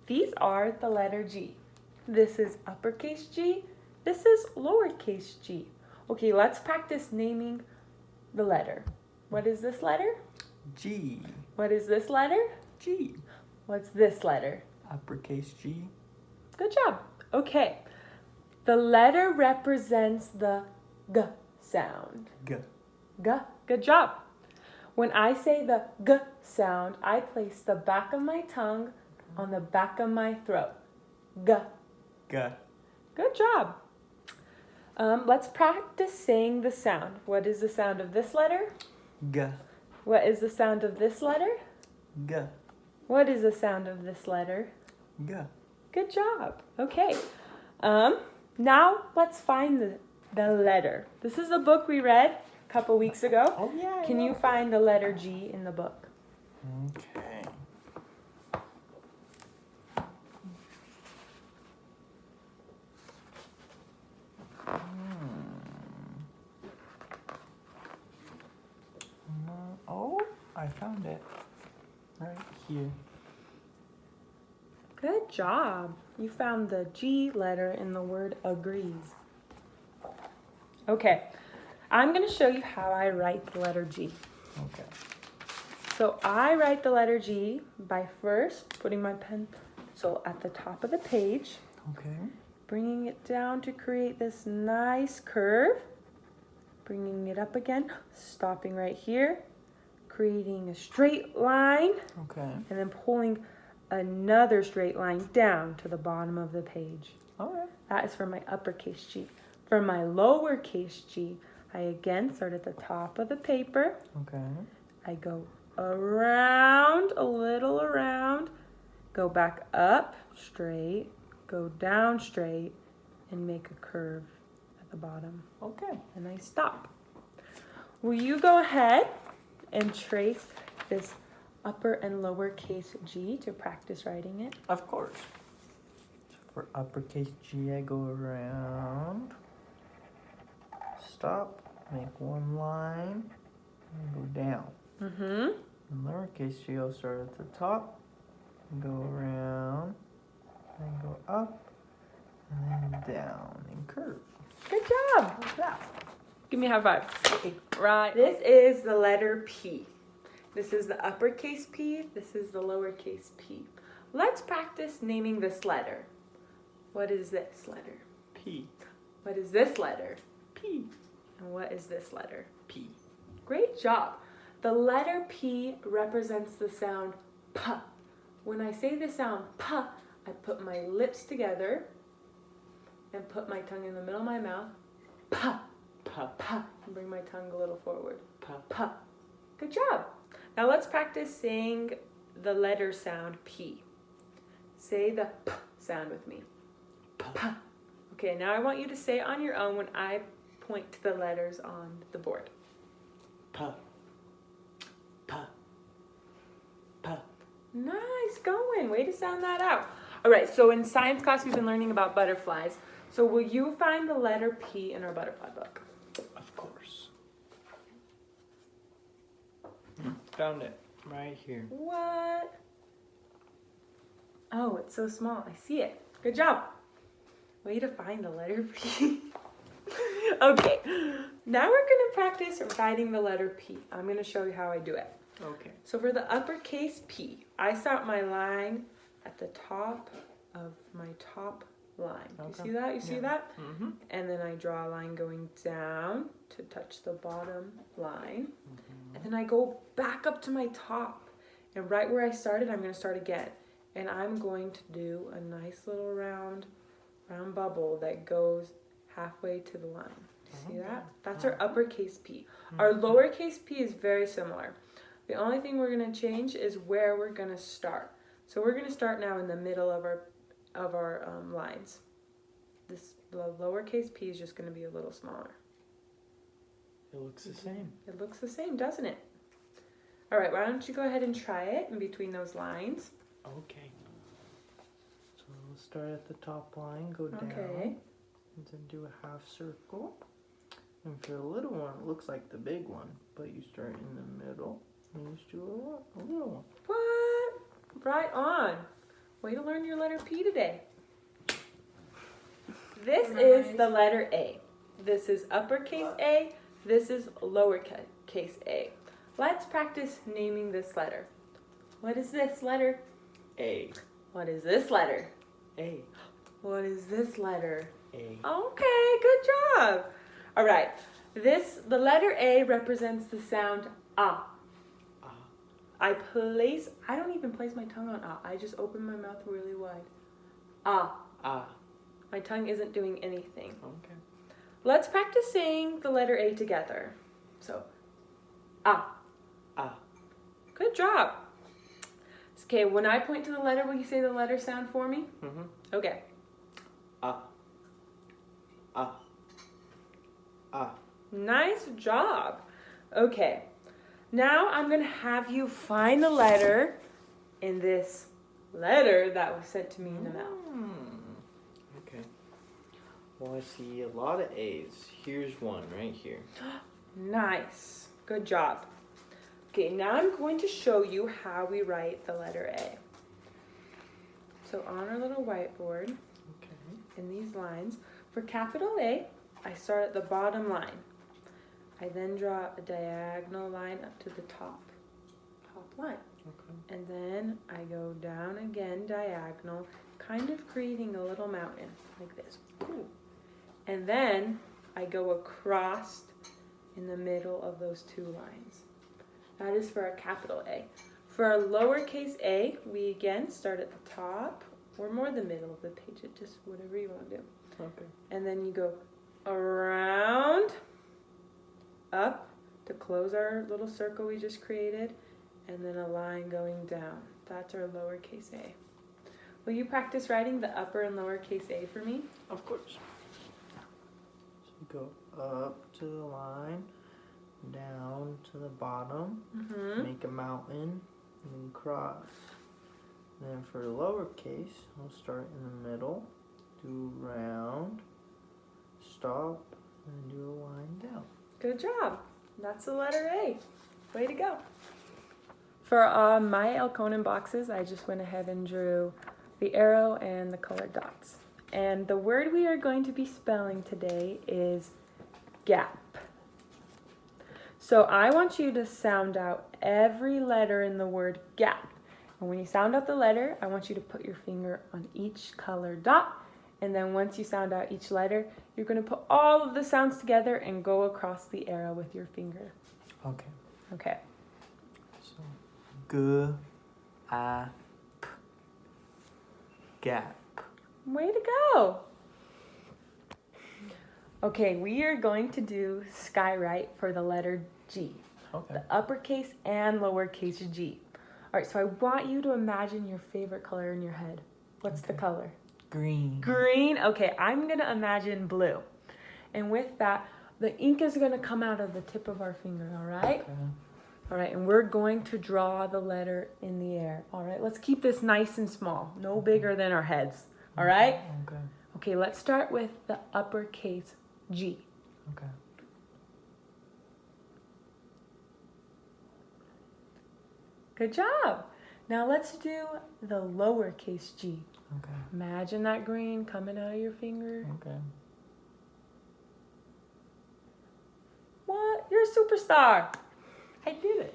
These are the letter G. This is uppercase G. This is lowercase g. Okay, let's practice naming the letter. What is this letter? G. What is this letter? G. What's this letter? Uppercase G. Good job. Okay. The letter represents the G sound. G. G. Good job. When I say the G sound, I place the back of my tongue on the back of my throat. G. G. Good job. Let's practice saying the sound. What is the sound of this letter? G. What is the sound of this letter? G. What is the sound of this letter? G. Good job. Okay. Now let's find the letter. This is the book we read a couple weeks ago. Oh yeah. Can you find the letter G in the book? Okay. Oh, I found it. Right here. Good job. You found the G letter in the word agrees. Okay, I'm going to show you how I write the letter G. Okay. So I write the letter G by first putting my pencil at the top of the page, Okay. bringing it down to create this nice curve, bringing it up again, stopping right here, creating a straight line, Okay. and then pulling another straight line down to the bottom of the page. All right. That is for my uppercase G. For my lowercase G, I again start at the top of the paper. Okay. I go around, a little around, go back up straight, go down straight, and make a curve at the bottom. Okay. And I stop. Will you go ahead and trace this upper and lowercase G to practice writing it? Of course. So for uppercase G, I go around, stop, make one line, and go down. Mm-hmm. In lowercase G, I'll start at the top, and go around, and go up, and then down, and curve. Good job. Like that. Give me a high five. Okay. Right. This is the letter P. This is the uppercase P. This is the lowercase p. Let's practice naming this letter. What is this letter? P. What is this letter? P. And what is this letter? P. Great job. The letter P represents the sound P. When I say the sound P, I put my lips together and put my tongue in the middle of my mouth. P. P. P. And bring my tongue a little forward. P. P. Good job. Now let's practice saying the letter sound P. Say the P sound with me. P. P. Okay, now I want you to say it on your own when I point to the letters on the board. P. P. P. Nice going. Way to sound that out. All right, so in science class, we've been learning about butterflies. So will you find the letter P in our butterfly book? Of course. Found it right here. What? Oh, it's so small. I see it. Good job. Way to find the letter P. Okay, now we're going to practice writing the letter P. I'm going to show you how I do it. Okay. So for the uppercase P, I start my line at the top of my top line. Do you Okay. see that? You see Yeah. that? Mm-hmm. And then I draw a line going down to touch the bottom line. And then I go back up to my top. And right where I started, I'm going to start again. And I'm going to do a nice little round bubble that goes halfway to the line. See that? That's our uppercase P. Our lowercase p is very similar. The only thing we're going to change is where we're going to start. So we're going to start now in the middle of our lines. The lowercase p is just going to be a little smaller. It looks the same. It looks the same, doesn't it? All right, why don't you go ahead and try it in between those lines. Okay. So we'll start at the top line, go down, Okay. and then do a half circle. And for the little one, it looks like the big one, but you start in the middle and you just do a little one. What? Right on. Way to learn your letter P today. This is the letter A. This is uppercase A. This is lowercase a. Let's practice naming this letter. What is this letter? A. What is this letter? A. What is this letter? A. Okay, good job. All right. The letter A represents the sound ah. I don't even place my tongue on ah. I just open my mouth really wide. Ah. Ah. My tongue isn't doing anything. Okay. Let's practice saying the letter A together. So, ah. Ah. Good job. Okay, when I point to the letter, will you say the letter sound for me? Mm-hmm. Okay. Ah. Ah. Ah. Nice job. Okay. Now I'm going to have you find the letter in this letter that was sent to me in the mail. Okay. Well, I see a lot of A's. Here's one right here. Nice. Good job. Okay, now I'm going to show you how we write the letter A. So on our little whiteboard, in these lines, for capital A, I start at the bottom line. I then draw a diagonal line up to the top line. Okay. And then I go down again diagonal, kind of creating a little mountain like this. Ooh. And then I go across in the middle of those two lines. That is for our capital A. For our lowercase a, we again start at the top or more the middle of the page, just whatever you want to do. Okay. And then you go around, up to close our little circle we just created, and then a line going down. That's our lowercase a. Will you practice writing the upper and lowercase a for me? Of course. So go up to the line, down to the bottom, make a mountain, and then cross. Then for the lowercase, we'll start in the middle, do round, stop, and do a line down. Good job. That's the letter A. Way to go. For my Elkonin boxes, I just went ahead and drew the arrow and the colored dots. And the word we are going to be spelling today is gap. So I want you to sound out every letter in the word gap. And when you sound out the letter, I want you to put your finger on each colored dot. And then once you sound out each letter, you're going to put all of the sounds together and go across the arrow with your finger. Okay. Okay. So, g, a, p, gap. Way to go. Okay, we are going to do skywrite for the letter G. Okay. The uppercase and lowercase g. All right, so I want you to imagine your favorite color in your head. What's the color? Green. Green? Okay, I'm going to imagine blue. And with that, the ink is going to come out of the tip of our finger, all right? Okay. All right, and we're going to draw the letter in the air. All right, let's keep this nice and small, no bigger than our heads. All right? Okay. Okay, let's start with the uppercase G. Okay. Good job. Now let's do the lowercase g. Okay. Imagine that green coming out of your finger. Okay. What? You're a superstar. I did it.